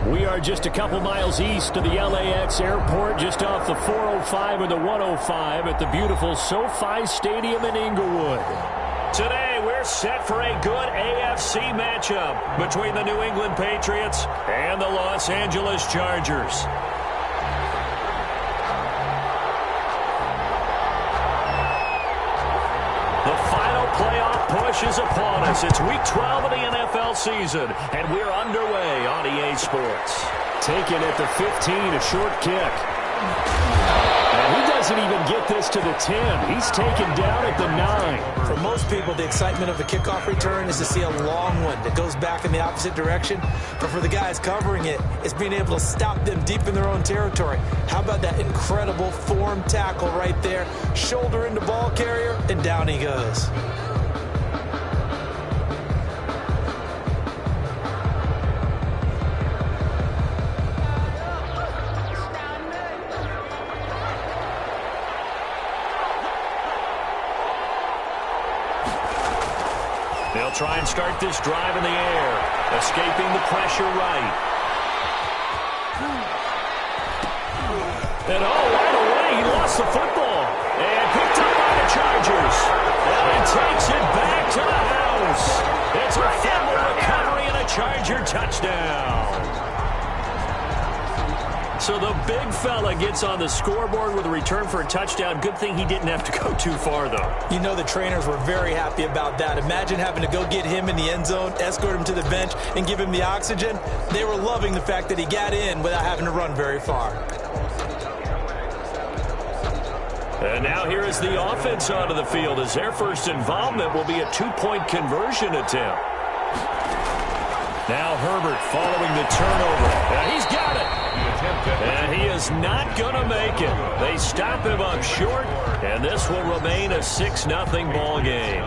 We are just a couple miles east of the LAX airport, just off the 405 and the 105 at the beautiful SoFi Stadium in Inglewood. Today, we're set for a good AFC matchup between the New England Patriots and the Los Angeles Chargers. The final playoff push is upon us. It's Week 12 of the NFL season, and we're underway on EA Sports. Taken at the 15, a short kick. And he doesn't even get this to the 10. He's taken down at the 9. For most people, the excitement of a kickoff return is to see a long one that goes back in the opposite direction. But for the guys covering it, it's being able to stop them deep in their own territory. How about that incredible form tackle right there? Shoulder into ball carrier, and down he goes. They'll try and start this drive in the air, escaping the pressure right. And right away, he lost the football. And picked up by the Chargers. And takes it back to the house. It's a fumble recovery and a Charger touchdown. So the big fella gets on the scoreboard with a return for a touchdown. Good thing he didn't have to go too far, though. You know the trainers were very happy about that. Imagine having to go get him in the end zone, escort him to the bench, and give him the oxygen. They were loving the fact that he got in without having to run very far. And now here is the offense onto the field as their first involvement will be a two-point conversion attempt. Now Herbert following the turnover. And he's got it. And he is not going to make it. They stop him up short, and this will remain a 6-0 ball game.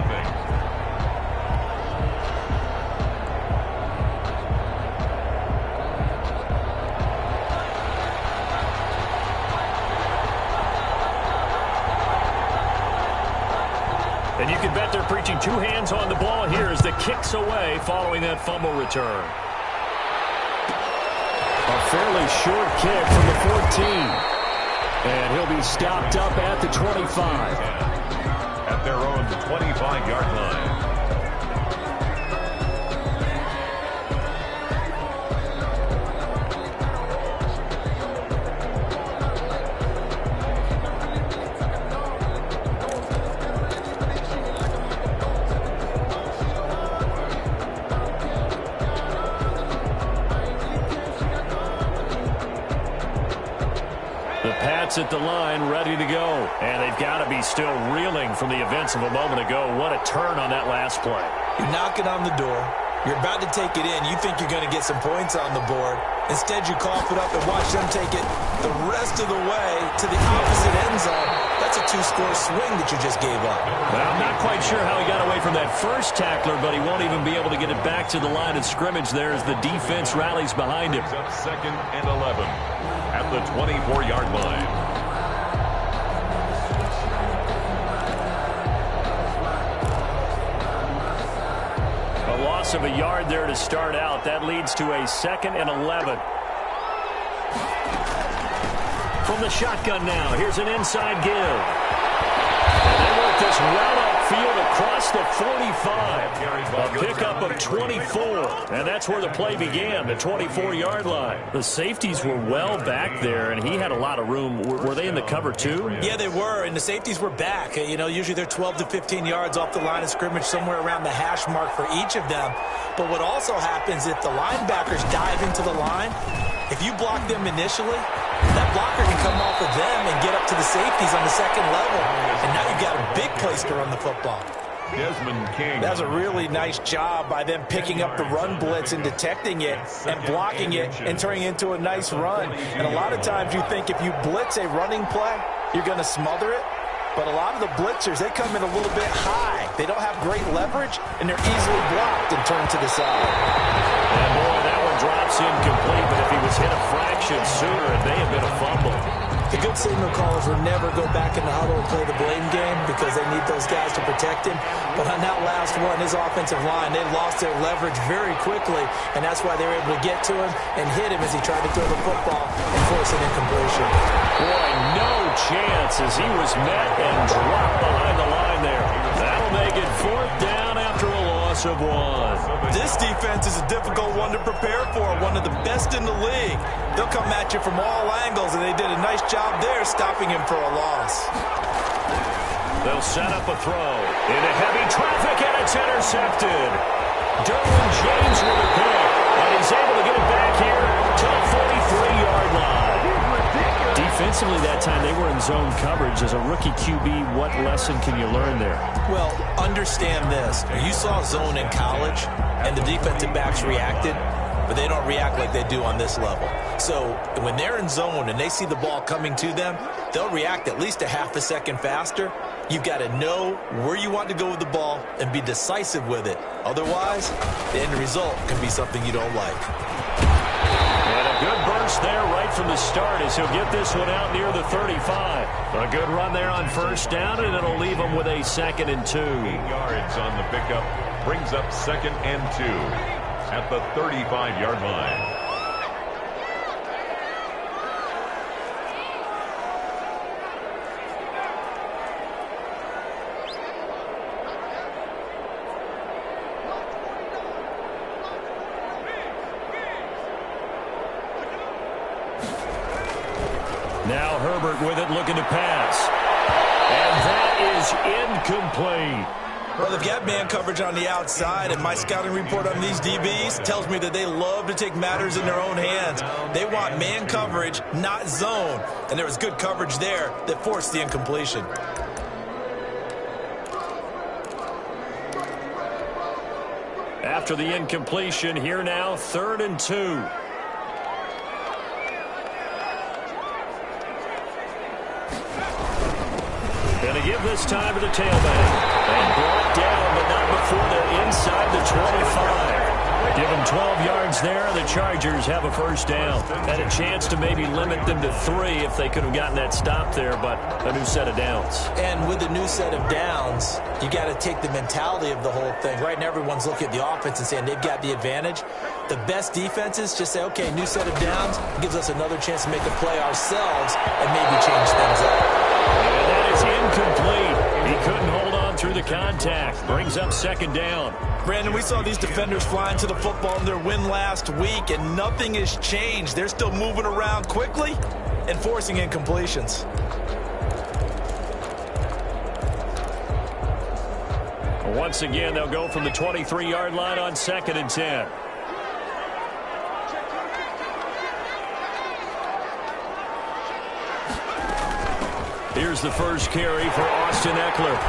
And you can bet they're preaching two hands on the ball here as the kick's away following that fumble return. A fairly short kick from the 14. And he'll be stopped up at the 25. At their own 25-yard line. At the line, ready to go. And they've got to be still reeling from the events of a moment ago. What a turn on that last play. You're knocking on the door. You're about to take it in. You think you're going to get some points on the board. Instead, you cough it up and watch them take it the rest of the way to the opposite end zone. That's a two-score swing that you just gave up. Well, I'm not quite sure how he got away from that first tackler, but he won't even be able to get it back to the line of scrimmage there as the defense rallies behind him. Up 2nd and 11 at the 24-yard line. Of a yard there to start out. That leads to a 2nd and 11. From the shotgun now, here's an inside give. And they work this route upfield across the 45. A pickup of 24. And that's where the play began, the 24-yard line. The safeties were well back there, and he had a lot of room. Were they in the cover too? Yeah, they were, and the safeties were back. You know, usually they're 12 to 15 yards off the line of scrimmage, somewhere around the hash mark for each of them. But what also happens if the linebackers dive into the line, if you block them initially, that blocker can come off of them and get up to the safeties on the second level. And now you've got a big place to run the football. Desmond King. That's a really nice job by them picking up the run blitz and detecting it and blocking it and turning it into a nice run. And a lot of times you think if you blitz a running play, you're going to smother it. But a lot of the blitzers, they come in a little bit high. They don't have great leverage, and they're easily blocked and turned to the side. And boy, that one drops incomplete, but if he was hit a fraction sooner, it may have been a fumble. The good old signal callers would never go back in the huddle and play the blame game because they need those guys to protect him. But on that last one, his offensive line, they lost their leverage very quickly, and that's why they were able to get to him and hit him as he tried to throw the football and force an incompletion. Boy, no chance as he was met and dropped behind the line there. That'll make it 4th down after a loss of 1. This defense is a difficult one to prepare for, one of the best in the league. They'll come at you from all angles, and they did a nice job there stopping him for a loss. They'll set up a throw into heavy traffic, and it's intercepted. Derwin James with a pick, and he's able to get it back here to the 43-yard line. Defensively that time, they were in zone coverage. As a rookie QB, what lesson can you learn there? Well, understand this. You saw zone in college, and the defensive backs reacted, but they don't react like they do on this level. So when they're in zone and they see the ball coming to them, they'll react at least a half a second faster. You've got to know where you want to go with the ball and be decisive with it. Otherwise, the end result can be something you don't like. And a good burst there right from the start as he'll get this one out near the 35. A good run there on 1st down, and it'll leave him with a 2nd and 2. 8 yards on the pickup brings up 2nd and 2 at the 35-yard line. Now Herbert with it, looking to pass. And that is incomplete. Well, they've got man coverage on the outside, and my scouting report on these DBs tells me that they love to take matters in their own hands. They want man coverage, not zone. And there was good coverage there that forced the incompletion. After the incompletion, here now, 3rd and 2. Going to give this time to the tailback. And brought down, but not before they're inside the 25. Give them 12 yards there. The Chargers have a 1st down. Had a chance to maybe limit them to 3 if they could have gotten that stop there, but a new set of downs. And with a new set of downs, you got to take the mentality of the whole thing. Right now, everyone's looking at the offense and saying they've got the advantage. The best defenses just say, okay, new set of downs gives us another chance to make a play ourselves and maybe change things up. And that is incomplete. He couldn't hold on through the contact. Brings up 2nd down. Brandon, we saw these defenders flying to the football in their win last week, and nothing has changed. They're still moving around quickly and forcing incompletions. Once again, they'll go from the 23-yard line on 2nd and 10. Here's the first carry for Austin Eckler.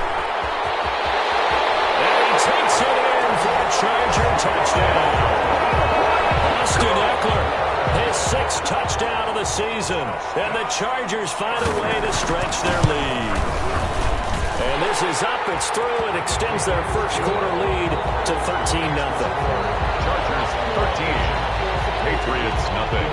And he takes it in for a Charger touchdown. Austin Eckler, his 6th touchdown of the season. And the Chargers find a way to stretch their lead. And this is up, it's through, it extends their first quarter lead to 13-0. Chargers 13, Patriots nothing.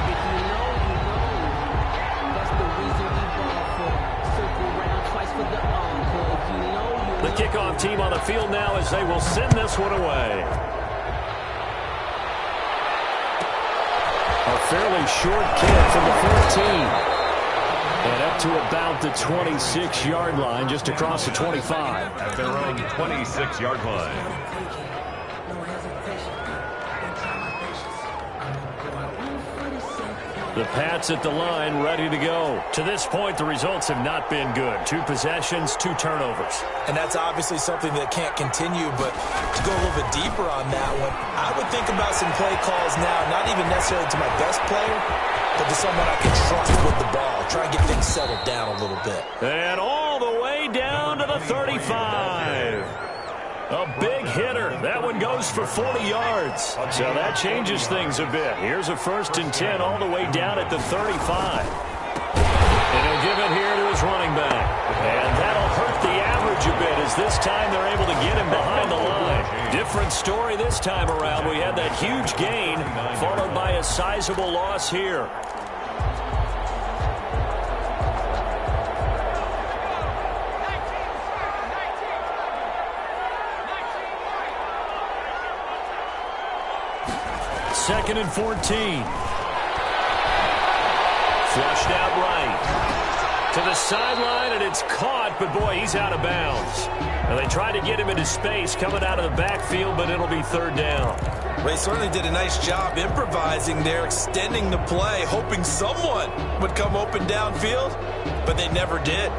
The kickoff team on the field now as they will send this one away. A fairly short kick from the 14. And up to about the 26-yard line, just across the 25. At their own 26-yard line. The Pats at the line, ready to go. To this point, the results have not been good. 2 possessions, 2 turnovers. And that's obviously something that can't continue, but to go a little bit deeper on that one, I would think about some play calls now, not even necessarily to my best player, but to someone I can trust with the ball. Try and get things settled down a little bit. And all the way down to the 35. A big hitter. That one goes for 40 yards. So that changes things a bit. Here's a 1st and 10 all the way down at the 35. And he'll give it here to his running back. And that'll hurt the average a bit as this time they're able to get him behind the line. Different story this time around. We had that huge gain followed by a sizable loss here. 2nd and 14. Flushed out right. To the sideline, and it's caught, but boy, he's out of bounds. And they tried to get him into space coming out of the backfield, but it'll be 3rd down. Well, he certainly did a nice job improvising there, extending the play, hoping someone would come open downfield, but they never did.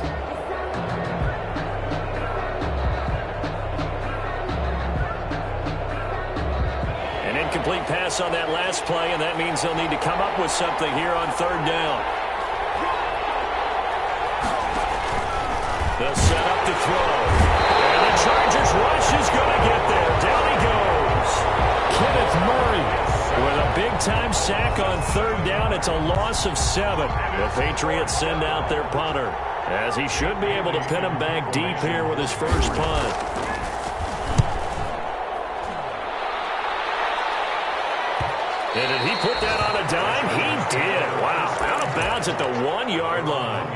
An incomplete pass on that last play, and that means they'll need to come up with something here on 3rd down. They'll set up to throw. And the Chargers rush is going to get there. Down he goes. Kenneth Murray with a big-time sack on 3rd down. It's a loss of 7. The Patriots send out their punter, as he should be able to pin him back deep here with his first punt. And did he put that on a dime? He did. Wow. Out of bounds at the 1-yard line.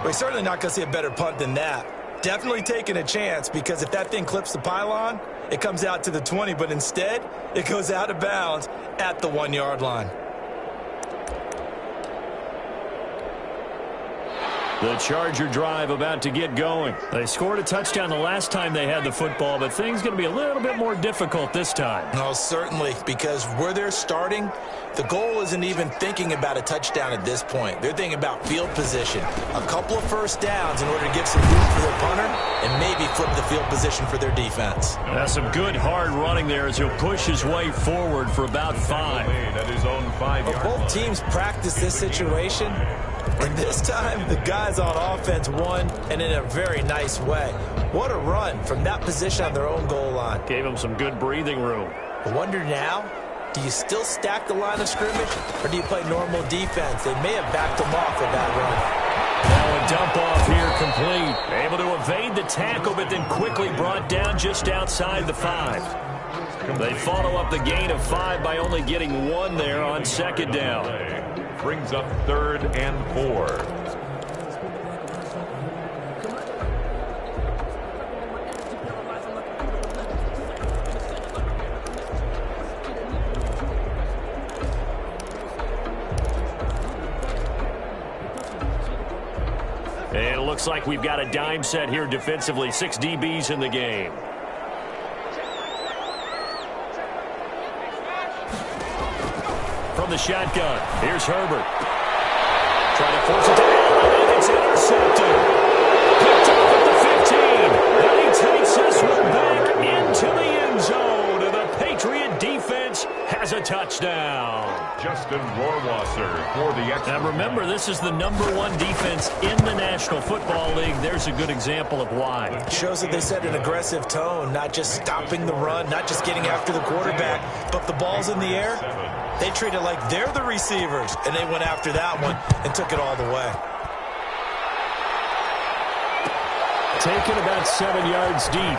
We're certainly not going to see a better punt than that. Definitely taking a chance, because if that thing clips the pylon, it comes out to the 20, but instead it goes out of bounds at the 1-yard line. The Charger drive about to get going. They scored a touchdown the last time they had the football, but things going to be a little bit more difficult this time. No, certainly, because where they're starting, the goal isn't even thinking about a touchdown at this point. They're thinking about field position. A couple of first downs in order to give some room for their punter and maybe flip the field position for their defense. That's some good hard running there as he'll push his way forward for about 5. At his own 5-yard line. Both teams practice this situation, and this time the guys on offense won, and in a very nice way. What a run from that position on their own goal line. Gave him some good breathing room. I wonder now, do you still stack the line of scrimmage, or do you play normal defense? They may have backed them off with that run. Now a dump off here complete. Able to evade the tackle, but then quickly brought down just outside the 5. They follow up the gain of 5 by only getting 1 there on 2nd down. Brings up 3rd and 4. And it looks like we've got a dime set here defensively. 6 DBs in the game. From the shotgun, here's Herbert. Trying to force it to Allen, and it's intercepted. Picked off at the 15. And he takes this one back into the end zone. And the Patriot defense has a touchdown. Justin Rohrwasser for the extra. Now remember, this is the #1 defense in the National Football League. There's a good example of why. It shows that they set an aggressive tone, not just stopping the run, not just getting after the quarterback, but if the ball's in the air, they treat it like they're the receivers, and they went after that one and took it all the way. Taken about 7 yards deep.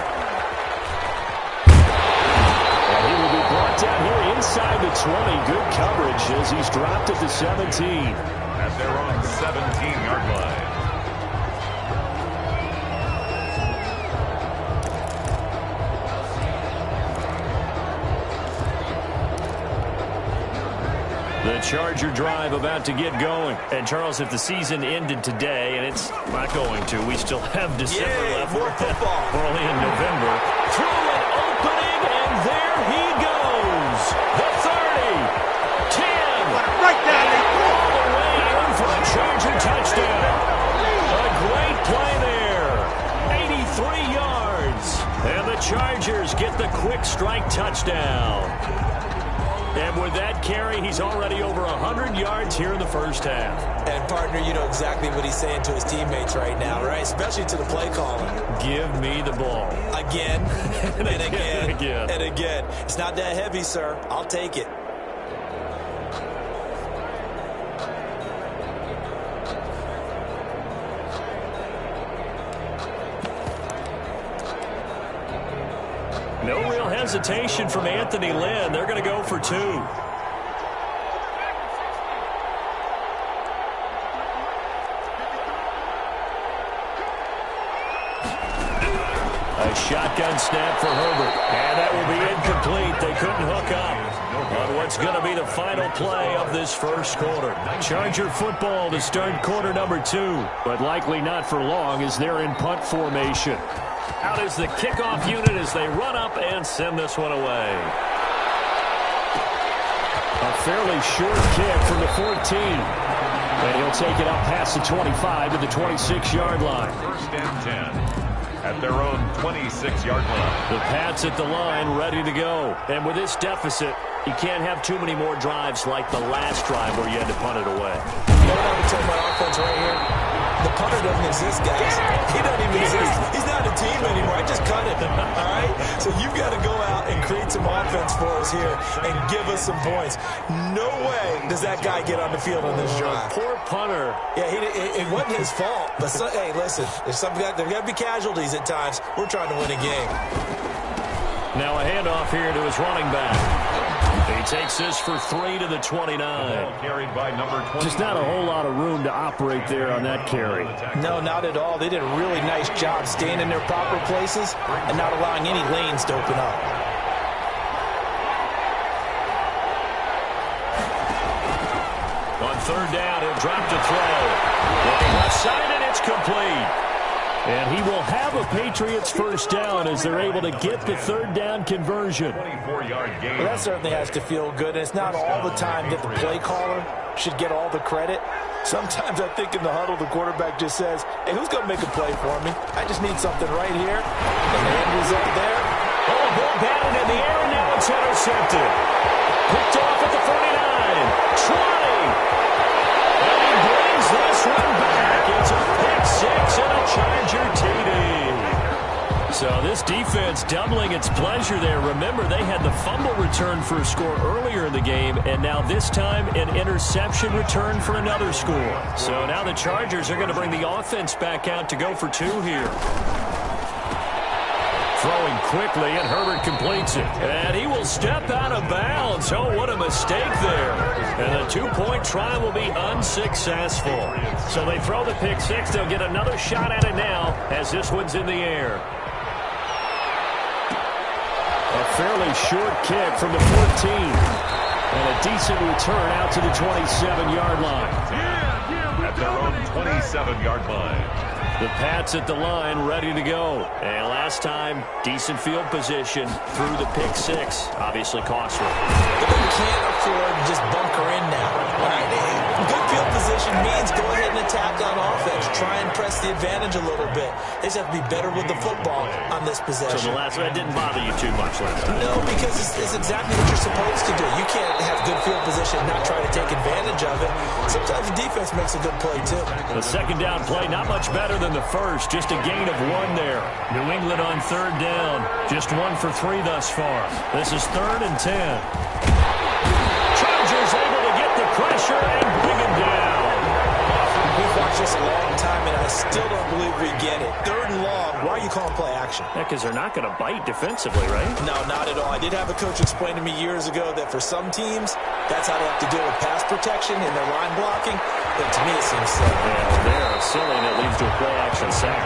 And he will be brought down here inside the 20. Good coverage as he's dropped at the 17. At their own 17-yard line. The Charger drive about to get going. And, Charles, if the season ended today, and it's not going to, we still have December left. More football. We're only in November. Through an opening, and there he goes. The 30, 10. Right down the All the way in for a Charger touchdown. A great play there. 83 yards. And the Chargers get the quick strike touchdown. And with that carry, he's already over 100 yards here in the first half. And, partner, you know exactly what he's saying to his teammates right now, right? Especially to the play caller. Give me the ball. Again, and again, again. and again. It's not that heavy, sir. I'll take it. No real hesitation from Anthony Lynn. They're going to go for 2. A shotgun snap for Herbert. And that will be incomplete. They couldn't hook up. on what's going to be the final play of this first quarter. Charger football to start quarter number 2, but likely not for long as they're in punt formation. Out is the kickoff unit as they run up and send this one away. A fairly short kick from the 14. And he'll take it up past the 25 to the 26-yard line. First and 10 at their own 26-yard line. The Pats at the line ready to go. And with this deficit, you can't have too many more drives like the last drive where you had to punt it away. You know what I would tell my offense right here? The punter doesn't exist, guys. He doesn't even exist. He's not a team anymore. I just cut it. All right? So you've got to go out and create some offense for us here and give us some points. No way does that guy get on the field on this drive. Poor punter. Yeah, it wasn't his fault. But, hey, listen, there's got to be casualties at times. We're trying to win a game. Now a handoff here to his running back. He takes this for 3 to the 29. Carried by number 20. Just not a whole lot of room to operate there on that carry. No, not at all. They did a really nice job staying in their proper places and not allowing any lanes to open up. On third down, he'll drop to throw. Looking left side, and it's complete. And he will have a Patriots first down as they're able to get the third down conversion. 24-yard gain. Well, that certainly has to feel good. And it's not all the time that the play caller should get all the credit. Sometimes I think in the huddle, the quarterback just says, hey, who's going to make a play for me? I just need something right here. And the end result there. Oh, ball batted in the air, and now it's intercepted. Picked off at the 49. 20. And he brings this one back. It's a pick six and a Charger TD. So this defense doubling its pleasure there. Remember, they had the fumble return for a score earlier in the game, and now this time an interception return for another score. So now the Chargers are going to bring the offense back out to go for 2 here. Throwing quickly, and Herbert completes it. And he will step out of bounds. Oh, what a mistake there. And the 2-point try will be unsuccessful. So they throw the pick six. They'll get another shot at it now as this one's in the air. A fairly short kick from the 14. And a decent return out to the 27-yard line. At their own 27-yard line. The Pats at the line ready to go. And last time, decent field position through the pick six. Obviously costly. They can't afford to just bunker in now. Right? Good field position means go ahead and attack on offense. Try and press the advantage a little bit. They just have to be better with the football on this possession. So the last one didn't bother you too much last time. No, because it's exactly what you're supposed to do. You can't have good field position and not try to take advantage of it. Sometimes the defense makes a good play, too. The second down play, not much better than the first. Just a gain of 1 there. New England on third down. Just 1 for 3 thus far. This is 3rd and 10. Chargers able to get the pressure and bring him down. We've watched this a long time, and I still don't believe we get it. 3rd and long. Why are you calling play action? Yeah, because they're not going to bite defensively, right? No, not at all. I did have a coach explain to me years ago that for some teams, that's how they have to deal with pass protection and their line blocking. But to me, it seems silly. Yeah, they're silly, and it leads to a play-action sack.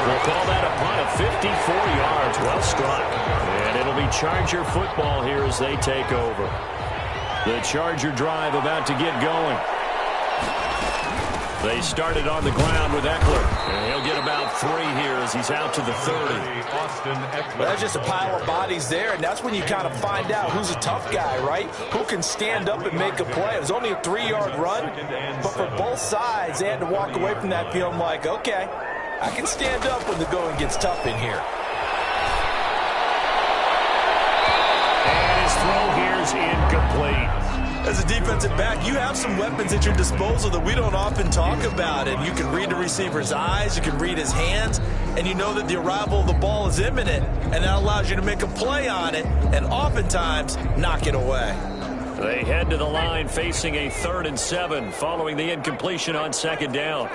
We'll call that a punt of 54 yards. Well struck. And it'll be Charger football here as they take over. The Charger drive about to get going. They started on the ground with Eckler. And he'll get about 3 here as he's out to the 30. Well, there's just a pile of bodies there, and that's when you kind of find out who's a tough guy, right? Who can stand up and make a play. It was only a 3-yard run, but for both sides, they had to walk away from that field like, okay, I can stand up when the going gets tough in here. And his throw here is incomplete. As a defensive back, you have some weapons at your disposal that we don't often talk about. And you can read the receiver's eyes, you can read his hands, and you know that the arrival of the ball is imminent. And that allows you to make a play on it and oftentimes knock it away. They head to the line facing a 3rd and 7 following the incompletion on 2nd down.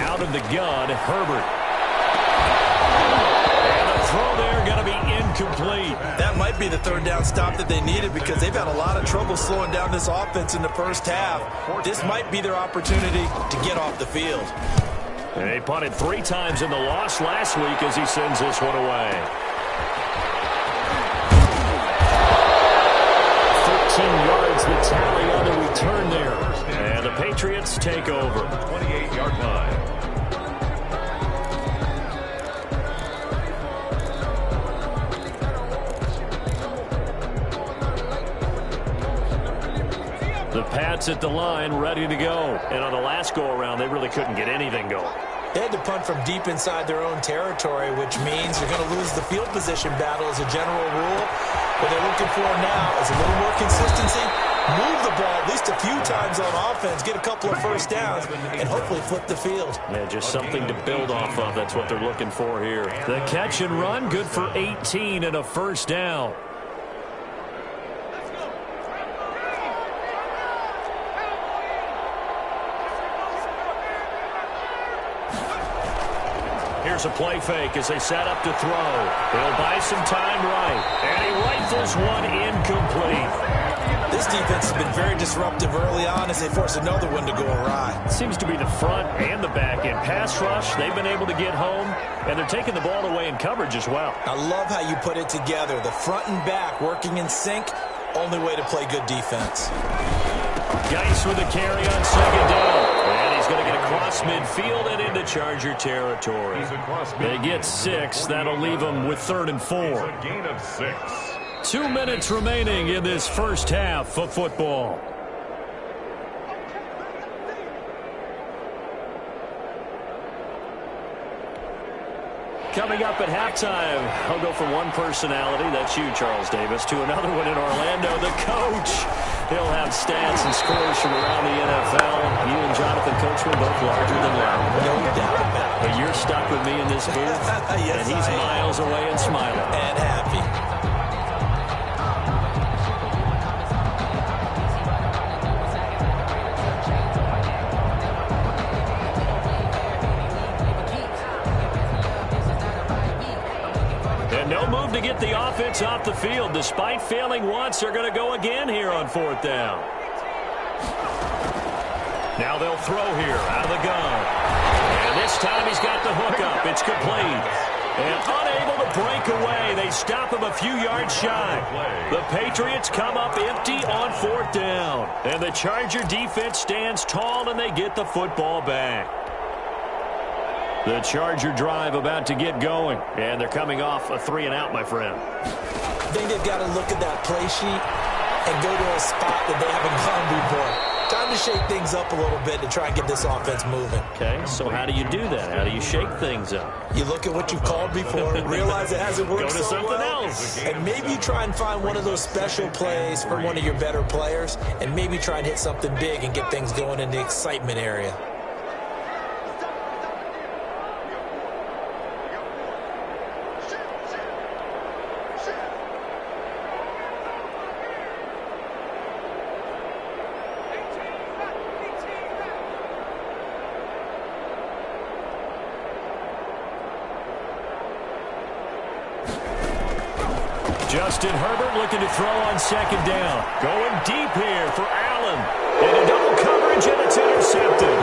Out of the gun, Herbert. And the throw there going to be incomplete. That might be the third down stop that they needed because they've had a lot of trouble slowing down this offense in the first half. This might be their opportunity to get off the field. And he punted 3 times in the loss last week as he sends this one away. 13 yards the tally on the return there. And the Patriots take over. 28-yard line. The Pats at the line, ready to go. And on the last go-around, they really couldn't get anything going. They had to punt from deep inside their own territory, which means you're going to lose the field position battle as a general rule. What they're looking for now is a little more consistency, move the ball at least a few times on offense, get a couple of first downs, and hopefully flip the field. Yeah, just something to build off of. That's what they're looking for here. The catch and run, good for 18 and a first down. Here's a play fake as they set up to throw. They'll buy some time right. And he rifles one incomplete. This defense has been very disruptive early on as they force another one to go awry. Seems to be the front and the back end. Pass rush, they've been able to get home, and they're taking the ball away in coverage as well. I love how you put it together. The front and back working in sync, only way to play good defense. Geis with the carry on second down. And he's going to get across midfield and into Charger territory. They get 6. That'll leave them with 3rd and 4. A gain of 6. 2 minutes remaining in this first half of football. Coming up at halftime, I'll go from one personality, that's you, Charles Davis, to another one in Orlando, the coach. He'll have stats and scores from around the NFL. You and Jonathan Coachman both larger than life. No doubt about it. But you're stuck with me in this booth, yes, and he's miles away and smiling. And happy. No move to get the offense off the field. Despite failing once, they're going to go again here on 4th down. Now they'll throw here out of the gun. And this time he's got the hook up. It's complete. And unable to break away. They stop him a few yards shy. The Patriots come up empty on 4th down. And the Charger defense stands tall and they get the football back. The Charger drive about to get going, and they're coming off a 3-and-out, my friend. I think they've got to look at that play sheet and go to a spot that they haven't gone before. Time to shake things up a little bit to try and get this offense moving. Okay, so how do you do that? How do you shake things up? You look at what you've called before, realize it hasn't worked go to so something well, else. and maybe you try and find one of those special plays from one of your better players, and maybe try and hit something big and get things going in the excitement area. Justin Herbert looking to throw on second down. Going deep here for Allen. And a double coverage, and it's intercepted.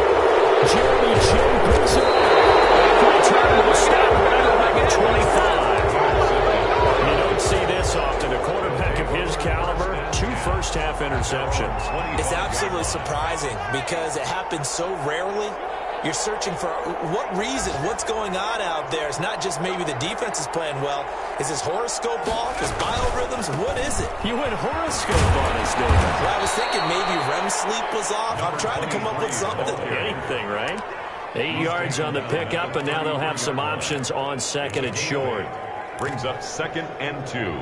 Jeremy Chin picks it up. And the return will stop right back at 25. You don't see this often. A quarterback of his caliber, 2 first-half interceptions. It's absolutely surprising because it happens so rarely. You're searching for what reason, what's going on out there. It's not just maybe the defense is playing well. Is his horoscope off? His biorhythms? What is it? You went horoscope on us, David. Well, I was thinking maybe REM sleep was off. I'm trying to come up with something. Anything, right? 8 yards on the pickup, and now they'll have some options on 2nd and short. Brings up 2nd and 2.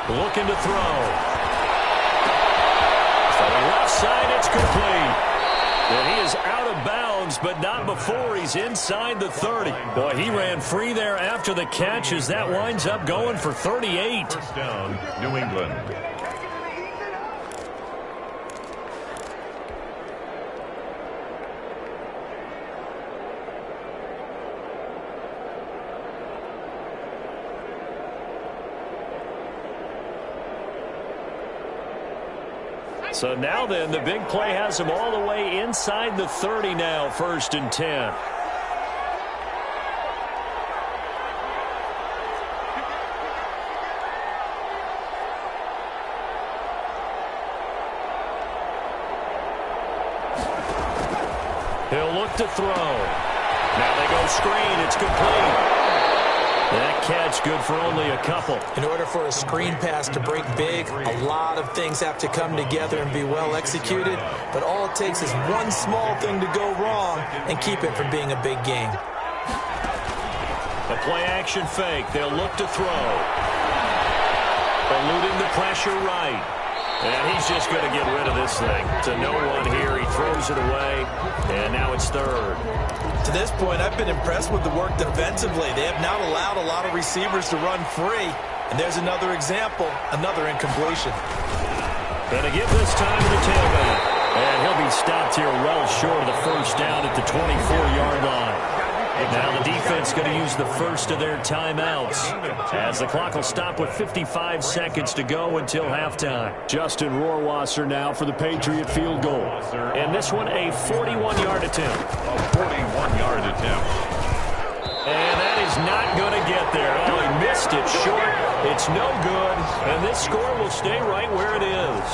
Looking to throw. From the left side, it's complete. And he is out of bounds, but not before he's inside the 30. Boy, he ran free there after the catch as that winds up going for 38. First down, New England. So now then, the big play has him all the way inside the 30 now, 1st and 10. He'll look to throw. Now they go screen. It's complete. That catch good for only a couple. In order for a screen pass to break big, a lot of things have to come together and be well executed. But all it takes is one small thing to go wrong and keep it from being a big game. A play-action fake. They'll look to throw. Eluding the pressure right. And he's just going to get rid of this thing. To no one here. He throws it away. And now it's 3rd. To this point, I've been impressed with the work defensively. They have not allowed a lot of receivers to run free. And there's another example, another incompletion. Going to give this time to the tailback. And he'll be stopped here well short of the 1st down at the 24-yard line. Now the defense going to use the first of their timeouts as the clock will stop with 55 seconds to go until halftime. Justin Rohrwasser now for the Patriot field goal. And this one a 41-yard attempt. A 41-yard attempt. And that is not going to get there. Oh, he missed it short. It's no good. And this score will stay right where it is.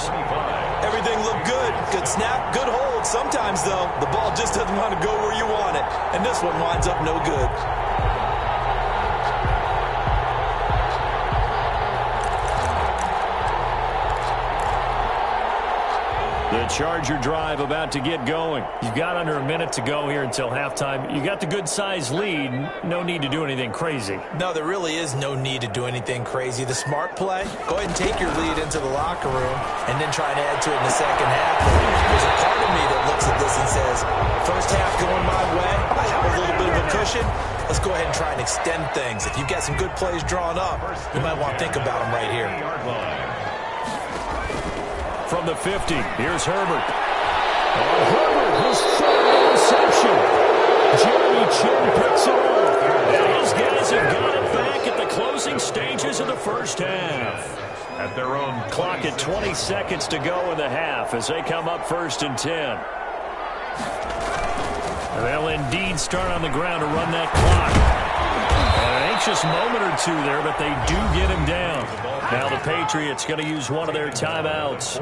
Everything looked good. Good snap, good hold. Sometimes, though, the ball just doesn't want to go where you want it. And this one winds up no good. The Charger drive about to get going. You've got under a minute to go here until halftime. You got the good-sized lead. No need to do anything crazy. No, there really is no need to do anything crazy. The smart play, go ahead and take your lead into the locker room and then try to add to it in the second half. There's a part of me that looks at this and says, first half going my way, I have a little bit of a cushion. Let's go ahead and try and extend things. If you've got some good plays drawn up, you might want to think about them right here. From the 50, here's Herbert. Herbert, his third interception. Jeremy Chin picks it up. And his guys have got it back at the closing stages of the 1st half. At their own clock at 20 seconds to go in the half as they come up 1st and 10. They'll indeed start on the ground to run that clock. An anxious moment or two there, but they do get him down. Now the Patriots going to use one of their timeouts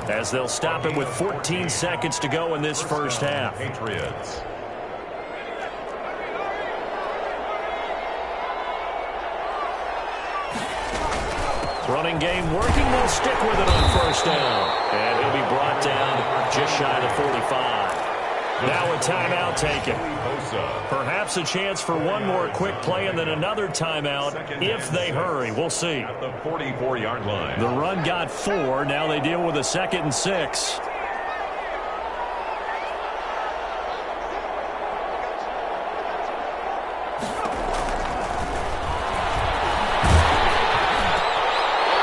as they'll stop him with 14 seconds to go in this 1st half. Patriots. Running game working. They'll stick with it on 1st down. And he'll be brought down just shy of the 45. Now a timeout taken. Perhaps a chance for one more quick play and then another timeout if they hurry. We'll see. At the 44-yard line. The run got 4. Now they deal with a 2nd and 6.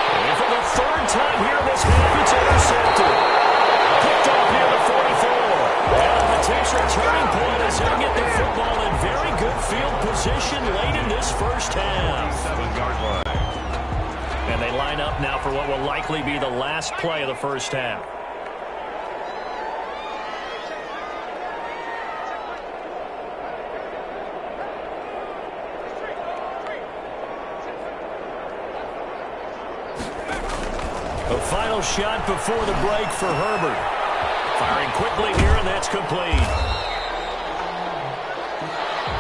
And for the 3rd time here in this half, it's intercepted. Picked off near the 44. And a potential turning point as they get the football in very good field position late in this 1st half. 7-yard line. And they line up now for what will likely be the last play of the 1st half. A final shot before the break for Herbert. Firing quickly here, and that's complete.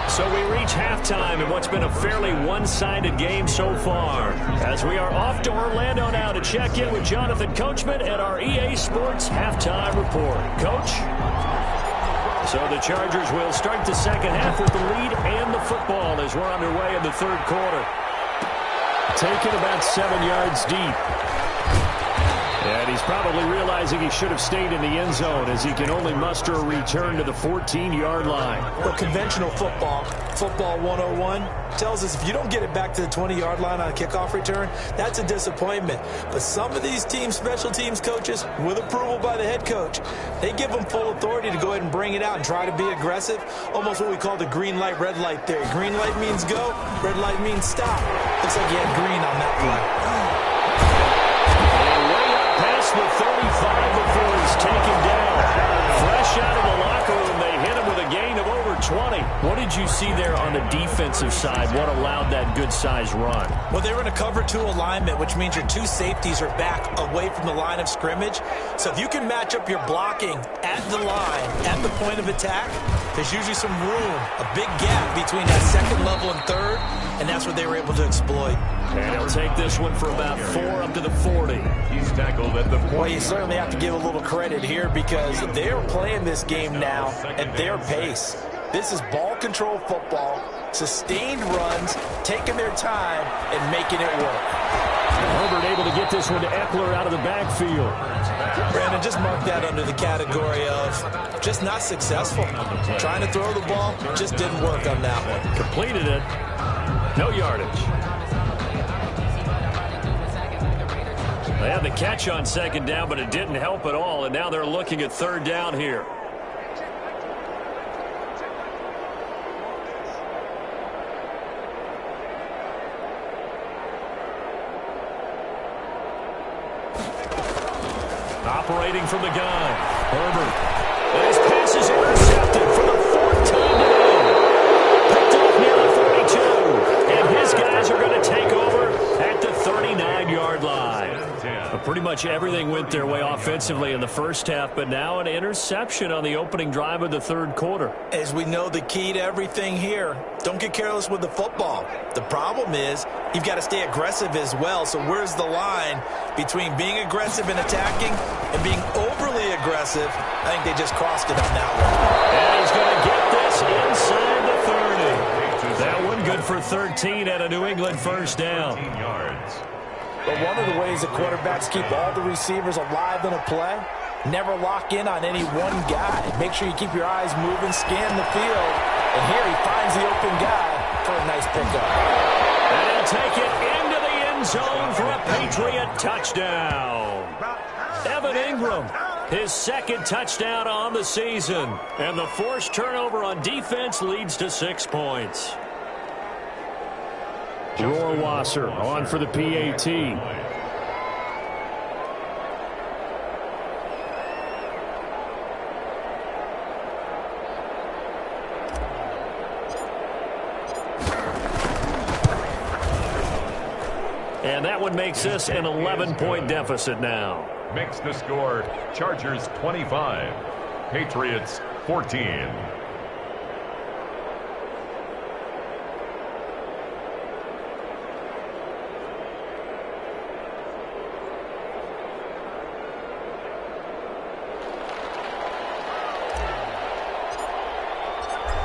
So we reach halftime in what's been a fairly one-sided game so far. As we are off to Orlando now to check in with Jonathan Coachman at our EA Sports Halftime Report. Coach? So the Chargers will start the 2nd half with the lead and the football as we're underway in the 3rd quarter. Taken about 7 yards deep. And he's probably realizing he should have stayed in the end zone as he can only muster a return to the 14-yard line. Well, conventional football 101, tells us if you don't get it back to the 20-yard line on a kickoff return, that's a disappointment. But some of these special teams coaches, with approval by the head coach, they give them full authority to go ahead and bring it out and try to be aggressive. Almost what we call the green light, red light theory. Green light means go, red light means stop. Looks like you had green on that play. across the 35 before he's taken down. Fresh out of the locker room, they hit him with a gain of over 20. What did you see there on the defensive side? What allowed that good-sized run? Well, they were in a cover 2 alignment, which means your 2 safeties are back away from the line of scrimmage. So if you can match up your blocking at the line, at the point of attack, there's usually some room, a big gap between that second level and third, and that's what they were able to exploit. And he'll take this one for about 4 up to the 40. He's tackled at the 40. Well, you certainly have to give a little credit here because they're playing this game now at their pace. This is ball control football, sustained runs, taking their time, and making it work. Herbert able to get this one to Eckler out of the backfield. Brandon, just mark that under the category of just not successful. Trying to throw the ball, just didn't work on that one. Completed it. No yardage. They had the catch on second down, but it didn't help at all, and now they're looking at third down here. Operating from the gun, Herbert. And his pass is intercepted for the 14 to go. Picked off near the 42. And his guys are going to take over at the 39-yard line. But pretty much everything went their way offensively in the first half, but now an interception on the opening drive of the third quarter. As we know, the key to everything here, don't get careless with the football. The problem is you've got to stay aggressive as well. So where's the line between being aggressive and attacking and being overly aggressive? I think they just crossed it on that one. And he's going to get this inside the 30. That one good for 13 at a New England first down. But one of the ways the quarterbacks keep all the receivers alive in a play, never lock in on any one guy. Make sure you keep your eyes moving, scan the field, and here he finds the open guy for a nice pickup. And he'll take it into the end zone for a Patriot touchdown. Evan Ingram, his second touchdown on the season. And the forced turnover on defense leads to 6 points. Rohrwasser on for the PAT. And that one makes this an 11-point deficit now. Makes the score Chargers 25, Patriots 14.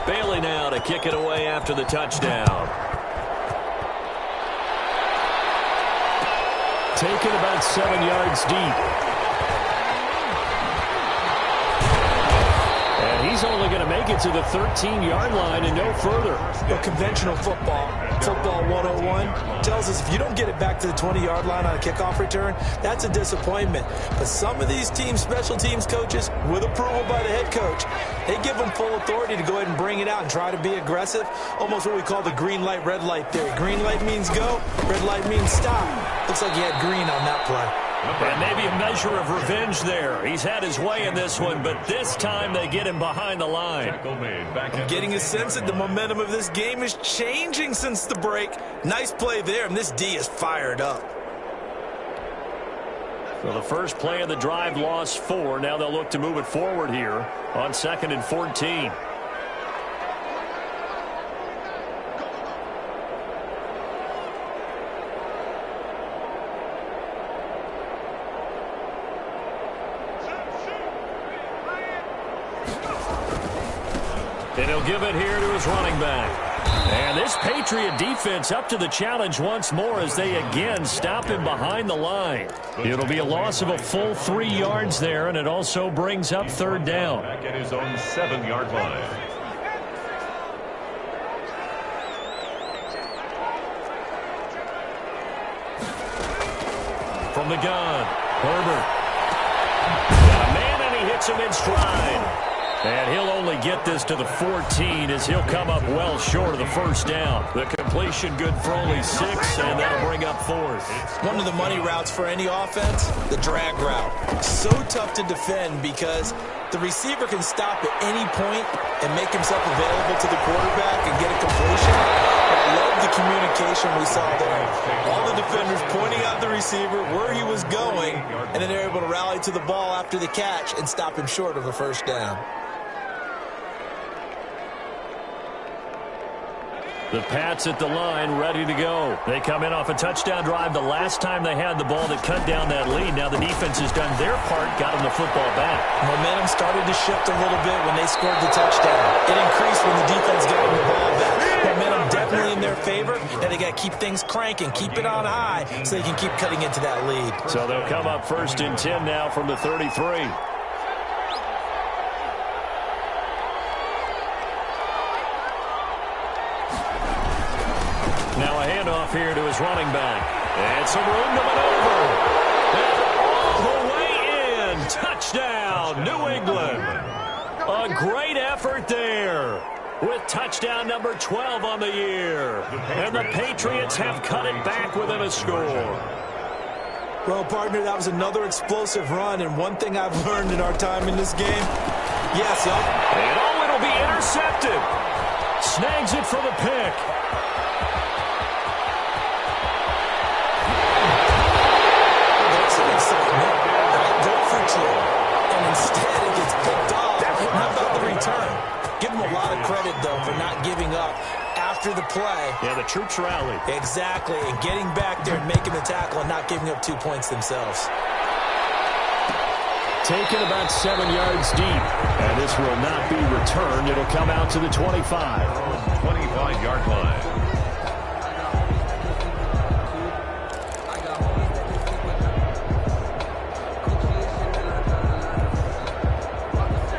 Bailey now to kick it away after the touchdown. Taken about 7 yards deep. And he's only going to make it to the 13-yard line and no further. Well, conventional football 101, tells us if you don't get it back to the 20-yard line on a kickoff return, that's a disappointment. But some of these teams, special teams coaches, with approval by the head coach, they give them full authority to go ahead and bring it out and try to be aggressive. Almost what we call the green light, red light theory. Green light means go, red light means stop. Looks like he had green on that play. And maybe a measure of revenge there. He's had his way in this one, but this time they get him behind the line. I'm getting a sense that the momentum of this game is changing since the break. Nice play there, and this D is fired up. So the first play of the drive lost 4. Now they'll look to move it forward here on 2nd and 14. And he'll give it here to his running back. And this Patriot defense up to the challenge once more as they again stop him behind the line. It'll be a loss of a full 3 yards there, and it also brings up third down. Back at his own 7-yard line. From the gun, Herbert. Got a man, and he hits him in stride. And he'll only get this to the 14 as he'll come up well short of the first down. The completion good for only 6, and that'll bring up 4th. One of the money routes for any offense, the drag route. So tough to defend because the receiver can stop at any point and make himself available to the quarterback and get a completion. I love the communication we saw there. All the defenders pointing out the receiver where he was going, and then they're able to rally to the ball after the catch and stop him short of a first down. The Pats at the line, ready to go. They come in off a touchdown drive the last time they had the ball that cut down that lead. Now the defense has done their part, got them the football back. Momentum started to shift a little bit when they scored the touchdown. It increased when the defense got them the ball back. Momentum definitely in their favor, and they got to keep things cranking, keep it on high so they can keep cutting into that lead. So they'll come up 1st and 10 now from the 33. Now a handoff here to his running back. And some room to maneuver. And all the way in. Touchdown, New England. A great effort there with touchdown number 12 on the year. And the Patriots have cut it back within a score. Well, partner, that was another explosive run. And one thing I've learned in our time in this game, yes, and it'll be intercepted. Snags it for the pick. And instead it gets picked off. How about the return? Give them a lot of credit, though, for not giving up after the play. Yeah, the troops rallied. Exactly, and getting back there and making the tackle and not giving up 2 points themselves. Taken about 7 yards deep, and this will not be returned. It'll come out to the 25. 25-yard line.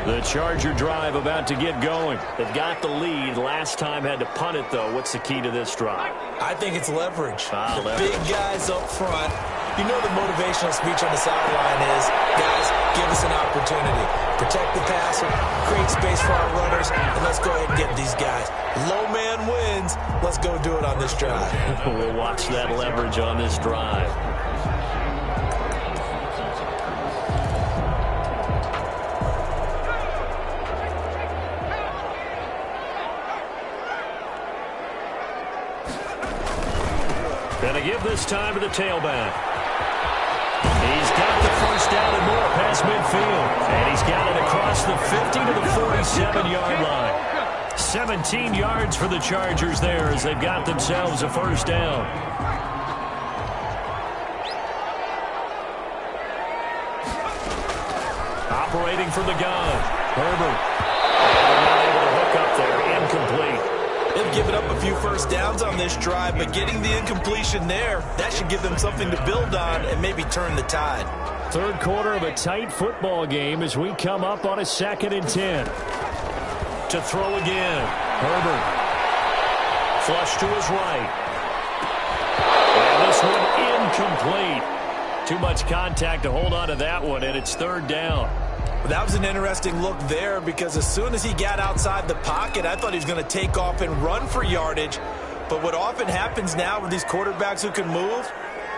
The Charger drive about to get going. They've got the lead. Last time had to punt it, though. What's the key to this drive? I think it's leverage. Leverage. Big guys up front. You know the motivational speech on the sideline is, guys, give us an opportunity. Protect the passer, create space for our runners, and let's go ahead and get these guys. Low man wins. Let's go do it on this drive. We'll watch that leverage on this drive. Going to give this time to the tailback. He's got the first down and more past midfield. And he's got it across the 50 to the 47-yard line. 17 yards for the Chargers there as they've got themselves a first down. Operating from the gun. Herbert. Able to hook up there. Incomplete. They've given up a few first downs on this drive, but getting the incompletion there, that should give them something to build on and maybe turn the tide. Third quarter of a tight football game as we come up on a 2nd and 10. To throw again. Herbert. Flush to his right. And this one incomplete. Too much contact to hold on to that one, and it's 3rd down. That was an interesting look there because as soon as he got outside the pocket, I thought he was going to take off and run for yardage. But what often happens now with these quarterbacks who can move,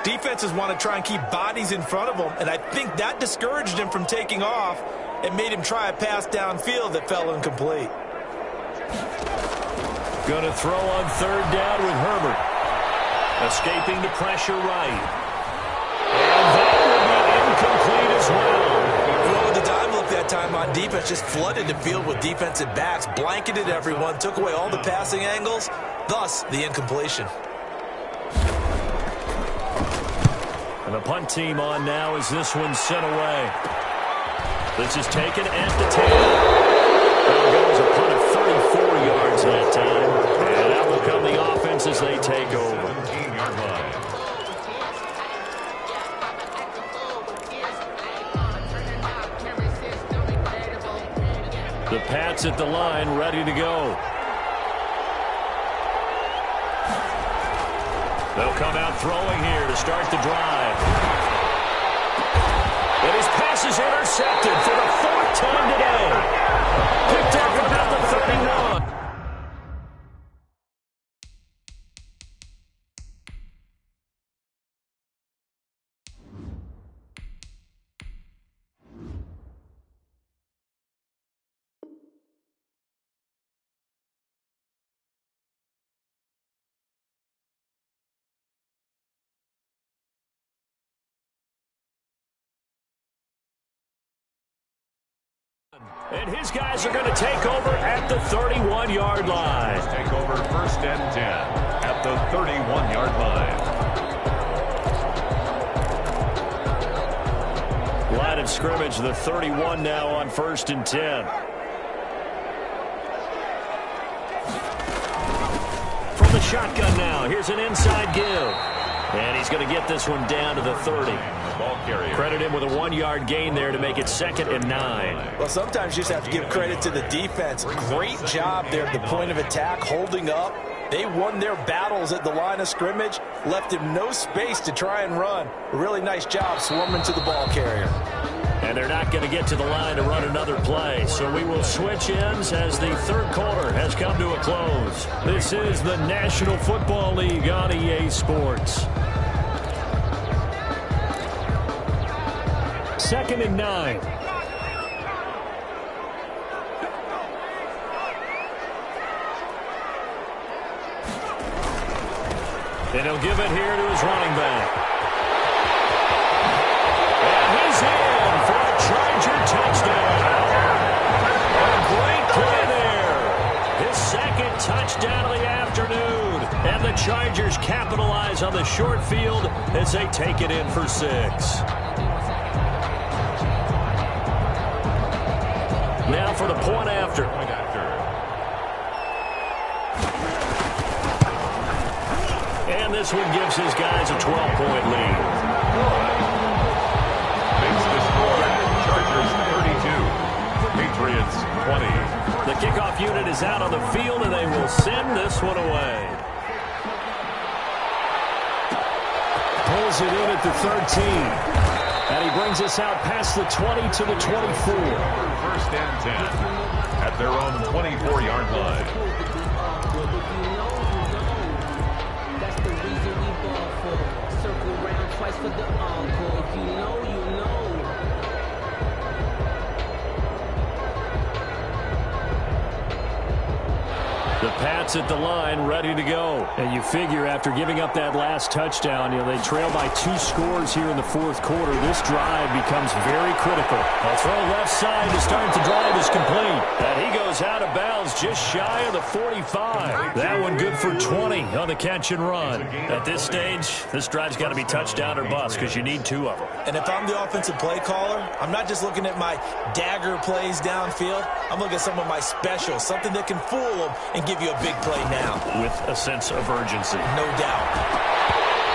defenses want to try and keep bodies in front of them, and I think that discouraged him from taking off and made him try a pass downfield that fell incomplete. Going to throw on 3rd down with Herbert. Escaping the pressure right. And that will be incomplete as well. That time on defense just flooded the field with defensive backs, blanketed everyone, took away all the passing angles, thus the incompletion. And the punt team on now as this one's sent away. This is taken at the 10. There goes a punt of 34 yards that time. And out will come the offense as they take over. 17-yard line. The Pats at the line, ready to go. They'll come out throwing here to start the drive. And his pass is intercepted for the 4th time today. Picked up at about the 31. And his guys are going to take over at the 31-yard line. Take over 1st and 10 at the 31-yard line. Line of scrimmage, the 31 now on 1st and 10. From the shotgun now, here's an inside give. And he's going to get this one down to the 30. Ball carrier. Credit him with a 1-yard gain there to make it 2nd and 9. Well, sometimes you just have to give credit to the defense. Great job there at the point of attack, holding up. They won their battles at the line of scrimmage, left him no space to try and run. A really nice job swarming to the ball carrier. And they're not going to get to the line to run another play. So we will switch ends as the 3rd quarter has come to a close. This is the National Football League on EA Sports. 2nd and 9. And he'll give it here to his running back. And he's in for a Charger touchdown. A great play there. His 2nd touchdown of the afternoon. And the Chargers capitalize on the short field as they take it in for 6. Now for the point after. And this one gives his guys a 12-point lead. Makes the score. Chargers 32. Patriots 20. The kickoff unit is out on the field, and they will send this one away. Pulls it in at the 13. And he brings us out past the 20 to the 24. 1st and 10 at their own 24-yard line. That's the reason we ball for. Circle round twice for the encore. If you know, you know. The Pats at the line, ready to go. And you figure after giving up that last touchdown, they trail by 2 scores here in the 4th quarter. This drive becomes very critical. A throw left side to start the drive is complete. And he goes out of bounds just shy of the 45. That one good for 20 on the catch and run. At this stage, this drive's got to be touchdown or bust because you need 2 of them. And if I'm the offensive play caller, I'm not just looking at my dagger plays downfield. I'm looking at some of my specials, something that can fool them and give you a big play now. With a sense of urgency. No doubt.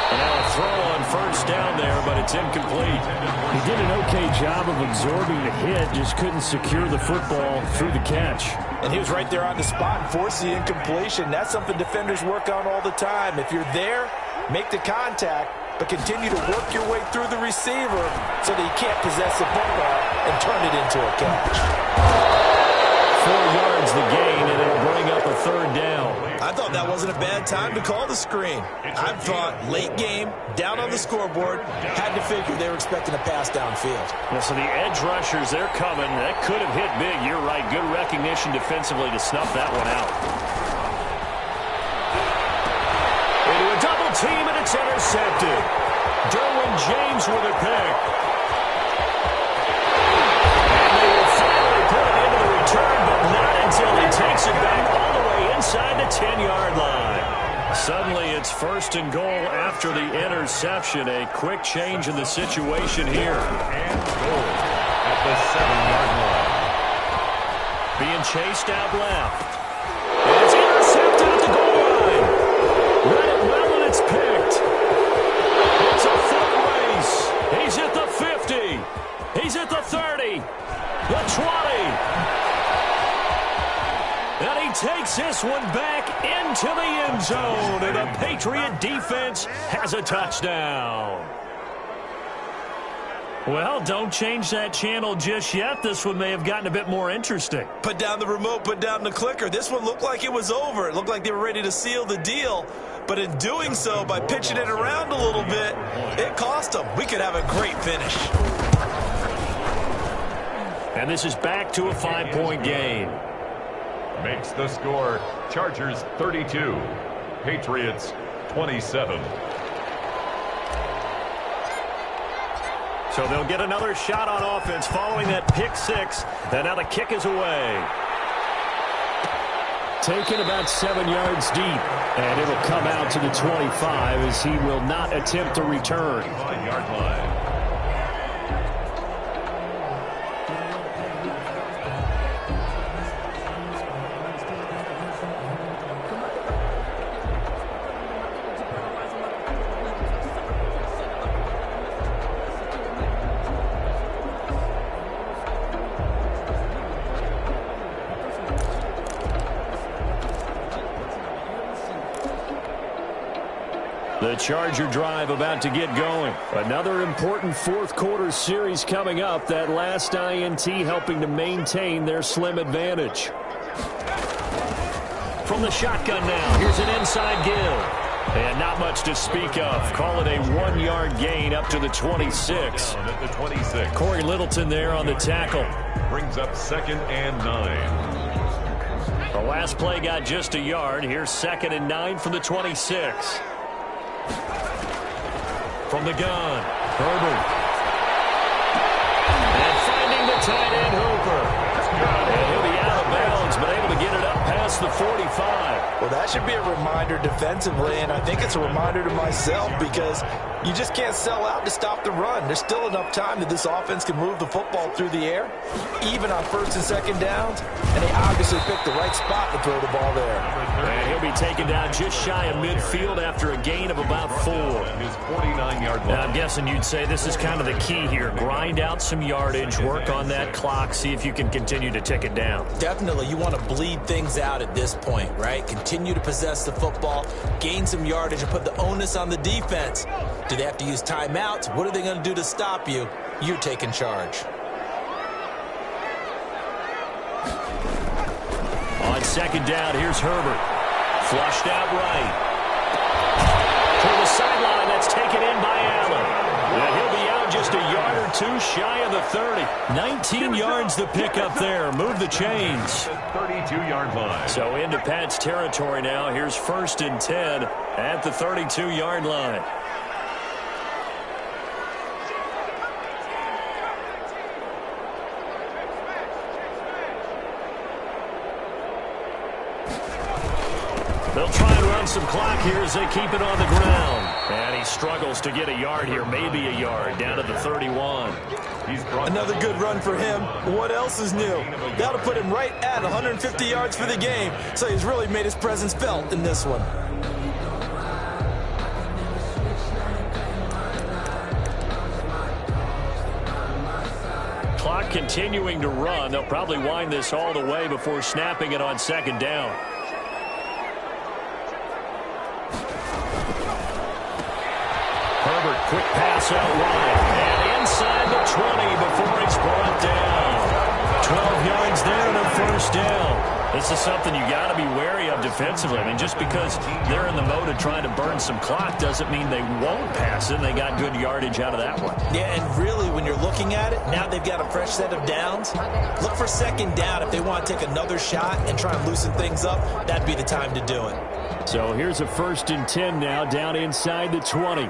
And now a throw on 1st down there, but it's incomplete. He did an okay job of absorbing the hit, just couldn't secure the football through the catch. And he was right there on the spot and forced the incompletion. That's something defenders work on all the time. If you're there, make the contact, but continue to work your way through the receiver so that he can't possess the football and turn it into a catch. 4 yards the gain, and it'll bring up a 3rd down. I thought that wasn't a bad time to call the screen. I thought late game, down on the scoreboard, had to figure they were expecting a pass downfield. Yeah, so the edge rushers, they're coming. That could have hit big. You're right. Good recognition defensively to snuff that one out. Into a double team, and it's intercepted. Derwin James with a pick. Until he takes it back all the way inside the 10-yard line. Suddenly it's 1st and goal after the interception. A quick change in the situation here. And goal at the 7-yard line. Being chased out left. And it's intercepted at the goal line. Read it well, and it's picked. It's a foot race. He's at the 50. He's at the 30. The 20. And he takes this one back into the end zone, and the Patriot defense has a touchdown. Well, don't change that channel just yet. This one may have gotten a bit more interesting. Put down the remote, put down the clicker. This one looked like it was over. It looked like they were ready to seal the deal. But in doing so, by pitching it around a little bit, it cost them. We could have a great finish. And this is back to a 5-point game. Makes the score Chargers 32, Patriots 27. So they'll get another shot on offense following that pick six. And now the kick is away. Taken about 7 yards deep. And it'll come out to the 25 as he will not attempt to return. 5-yard line. The Charger drive about to get going. Another important fourth quarter series coming up. That last INT helping to maintain their slim advantage. From the shotgun now, here's an inside give. And not much to speak of. Call it a 1-yard gain up to the 26. Down at the 26. Corey Littleton there on the tackle. Brings up 2nd and 9. The last play got just a yard. Here's 2nd and 9 from the 26. From the gun, Herbert. And finding the tight end, Hooper. And he'll be out of bounds, but able to get it up past the 45. Well, that should be a reminder defensively, and I think it's a reminder to myself because you just can't sell out to stop the run. There's still enough time that this offense can move the football through the air, even on 1st and 2nd downs, and they obviously picked the right spot to throw the ball there. And he'll be taken down just shy of midfield after a gain of about 4. His 49-yard line. Now, I'm guessing you'd say this is kind of the key here. Grind out some yardage, work on that clock, see if you can continue to tick it down. Definitely, you want to bleed things out at this point, right? Continue to possess the football, gain some yardage, and put the onus on the defense. Do they have to use timeouts? What are they going to do to stop you? You're taking charge. On 2nd down, here's Herbert. Flushed out right. To the sideline, that's taken in by Allen. And he'll be out just a yard or 2 shy of the 30. 19 yards the pickup there. Move the chains. 32-yard line. So into Pat's territory now. Here's 1st and 10 at the 32-yard line. They'll try and run some clock here as they keep it on the ground. And he struggles to get a yard here, maybe a yard, down to the 31. Another good run for him. What else is new? That'll put him right at 150 yards for the game. So he's really made his presence felt in this one. Clock continuing to run. They'll probably wind this all the way before snapping it on 2nd down. Herbert, quick pass out wide. And inside the 20 before it's brought down. 12 yards there and a 1st down. This is something you got to be wary of defensively. I mean, just because they're in the mode of trying to burn some clock doesn't mean they won't pass it. They got good yardage out of that one. Yeah, and really, when you're looking at it, now they've got a fresh set of downs. Look for 2nd down. If they want to take another shot and try and loosen things up, that'd be the time to do it. So here's a 1st and 10 now, down inside the 20.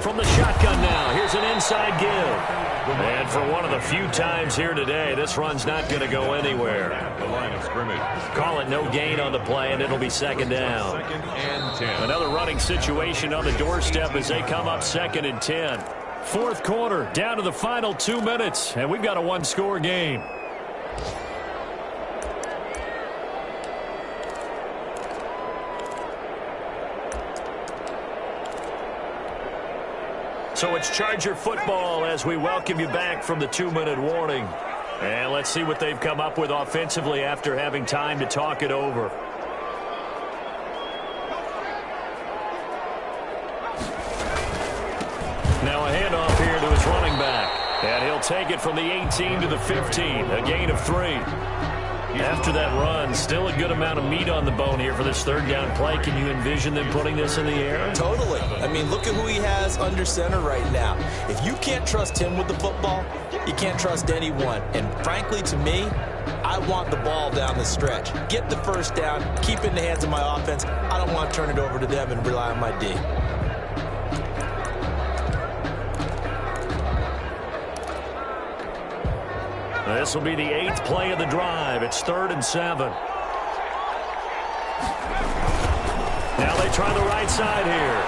From the shotgun now, here's an inside give. And for one of the few times here today, this run's not going to go anywhere. The line of scrimmage. Call it no gain on the play, and it'll be 2nd down. 2nd and 10. Another running situation on the doorstep as they come up 2nd and 10. 4th quarter, down to the final 2 minutes, and we've got a 1-score game. So it's Charger football as we welcome you back from the 2-minute warning. And let's see what they've come up with offensively after having time to talk it over. take it from the 18 to the 15, a gain of 3. After that run, still a good amount of meat on the bone here for this third down play. Can you envision them putting this in the air? Totally. I mean, look at who he has under center right now. If you can't trust him with the football, you can't trust anyone. And frankly, to me, I want the ball down the stretch. Get the first down, keep it in the hands of my offense. I don't want to turn it over to them and rely on my D. This will be the 8th play of the drive. It's 3rd and 7. Now they try the right side here.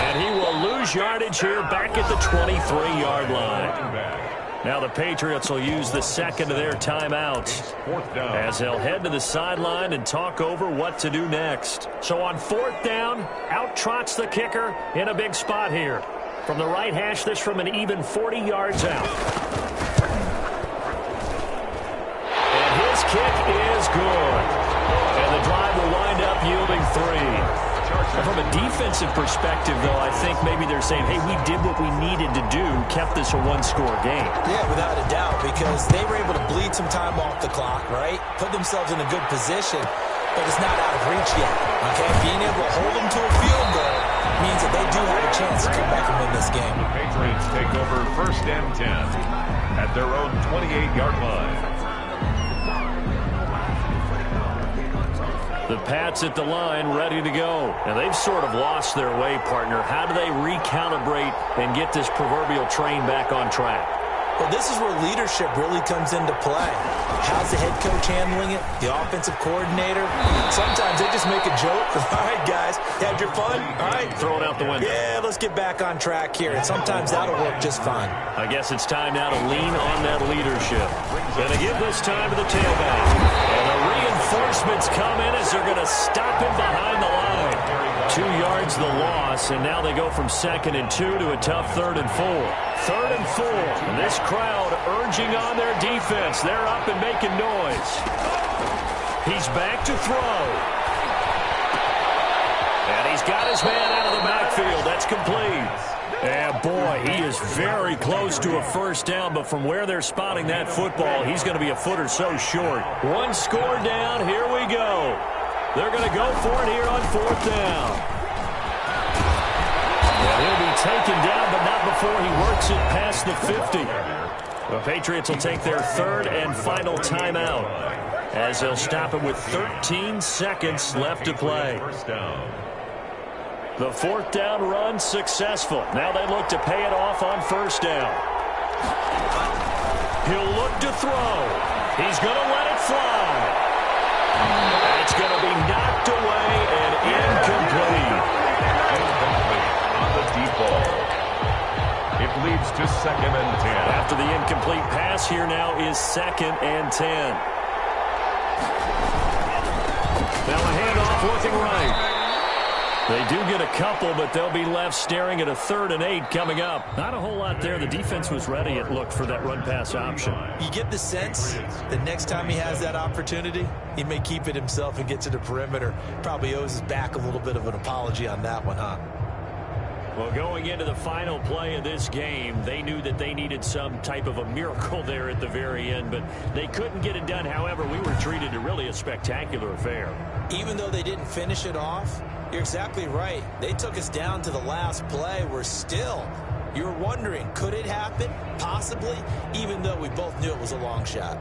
And he will lose yardage here back at the 23-yard line. Now the Patriots will use the second of their timeouts as they'll head to the sideline and talk over what to do next. So on 4th down, out trots the kicker in a big spot here. From the right hash, this from an even 40 yards out. Kick is good. And the drive will wind up yielding 3. From a defensive perspective, though, I think maybe they're saying, hey, we did what we needed to do, kept this a one-score game. Yeah, without a doubt, because they were able to bleed some time off the clock, right? Put themselves in a good position, but it's not out of reach yet. Okay, being able to hold them to a field goal means that they do have a chance to come back and win this game. The Patriots take over 1st and 10 at their own 28-yard line. The Pats at the line, ready to go. And they've sort of lost their way, partner. How do they recalibrate and get this proverbial train back on track? Well, this is where leadership really comes into play. How's the head coach handling it? The offensive coordinator? Sometimes they just make a joke. All right, guys, had your fun? All right. Throw it out the window. Yeah, let's get back on track here. And sometimes that'll work just fine. I guess it's time now to lean on that leadership. Going to give this time to the tailback. And the reinforcements come in as they're going to stop him behind the line. 2 yards the loss, and now they go from 2nd and 2 to a tough 3rd and 4. 3rd and 4, and this crowd urging on their defense. They're up and making noise. He's back to throw. And he's got his man out of the backfield. That's complete. And boy, he is very close to a first down, but from where they're spotting that football, he's going to be a foot or so short. 1 score down. Here we go. They're going to go for it here on 4th down. And he'll be taken down, but not before he works it past the 50. The Patriots will take their 3rd and final timeout as they'll stop it with 13 seconds left to play. The 4th down run successful. Now they look to pay it off on 1st down. He'll look to throw. He's going to let it fly. It's going to be knocked away and incomplete. On the deep ball. It leads to 2nd and 10. After the incomplete pass, here now is 2nd and 10. Now a handoff looking right. They do get a couple, but they'll be left staring at a 3rd and 8 coming up. Not a whole lot there. The defense was ready, it looked, for that run-pass option. You get the sense that next time he has that opportunity, he may keep it himself and get to the perimeter. Probably owes his back a little bit of an apology on that one, huh? Well, going into the final play of this game, they knew that they needed some type of a miracle there at the very end, but they couldn't get it done. However, we were treated to really a spectacular affair. Even though they didn't finish it off, you're exactly right. They took us down to the last play. We're still, you're wondering, could it happen? Possibly, even though we both knew it was a long shot.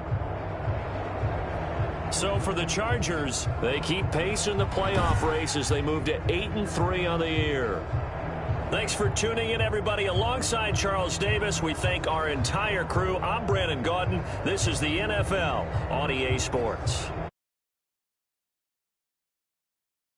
So for the Chargers, they keep pace in the playoff race as they move to 8-3 on the year. Thanks for tuning in, everybody. Alongside Charles Davis, we thank our entire crew. I'm Brandon Gaudin. This is the NFL on EA Sports.